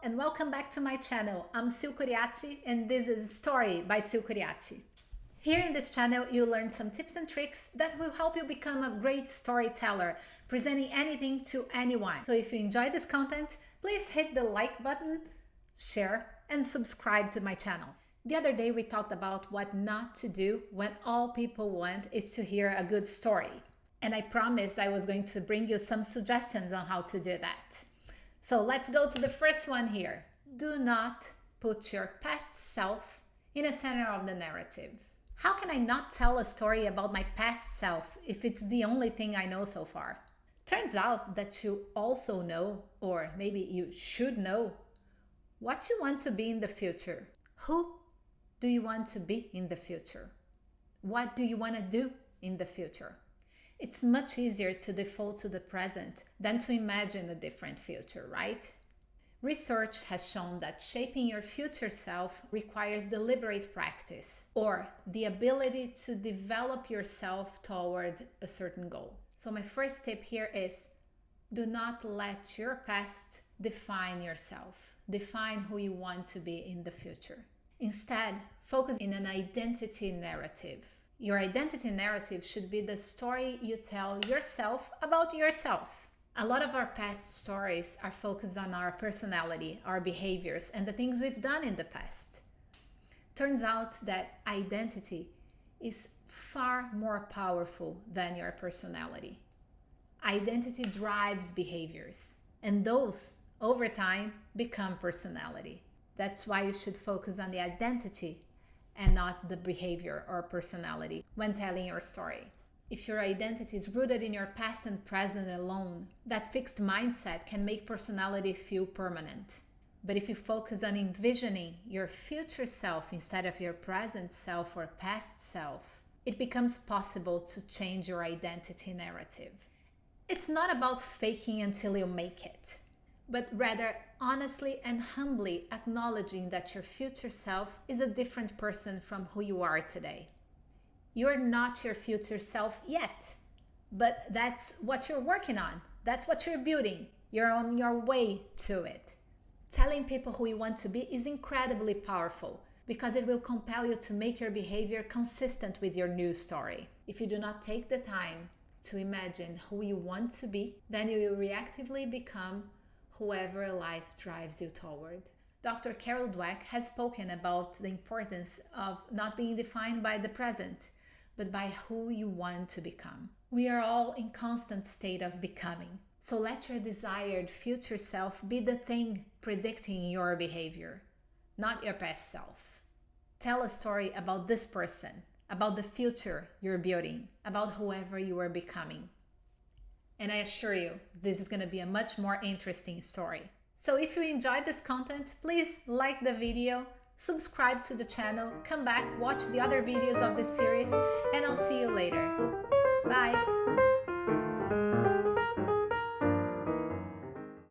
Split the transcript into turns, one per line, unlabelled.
and welcome back to my channel. I'm Sil Curiati and this is Story by Sil Curiati. Here in this channel you'll learn some tips and tricks that will help you become a great storyteller, presenting anything to anyone. So if you enjoy this content, please hit the like button, share and subscribe to my channel. The other day we talked about what not to do when all people want is to hear a good story. And I promised I was going to bring you some suggestions on how to do that. So let's go to the first one here. Do not put your past self in the center of the narrative. How can I not tell a story about my past self if it's the only thing I know so far? Turns out that you also know, or maybe you should know, what you want to be in the future. Who do you want to be in the future? What do you want to do in the future? It's much easier to default to the present than to imagine a different future, right? Research has shown that shaping your future self requires deliberate practice or the ability to develop yourself toward a certain goal. So my first tip here is do not let your past define yourself, define who you want to be in the future. Instead, focus in an identity narrative. Your identity narrative should be the story you tell yourself about yourself. A lot of our past stories are focused on our personality, our behaviors, and the things we've done in the past. Turns out that identity is far more powerful than your personality. Identity drives behaviors, and those, over time, become personality. That's why you should focus on the identity and not the behavior or personality when telling your story. If your identity is rooted in your past and present alone, that fixed mindset can make personality feel permanent. But if you focus on envisioning your future self instead of your present self or past self, it becomes possible to change your identity narrative. It's not about faking until you make it, but rather honestly and humbly acknowledging that your future self is a different person from who you are today. You're not your future self yet, but that's what you're working on. That's what you're building. You're on your way to it. Telling people who you want to be is incredibly powerful because it will compel you to make your behavior consistent with your new story. If you do not take the time to imagine who you want to be, then you will reactively become whoever life drives you toward. Dr. Carol Dweck has spoken about the importance of not being defined by the present, but by who you want to become. We are all in constant state of becoming. So let your desired future self be the thing predicting your behavior, not your past self. Tell a story about this person, about the future you're building, about whoever you are becoming. And I assure you, this is going to be a much more interesting story. So if you enjoyed this content, please like the video, subscribe to the channel, come back, watch the other videos of this series, and I'll see you later. Bye!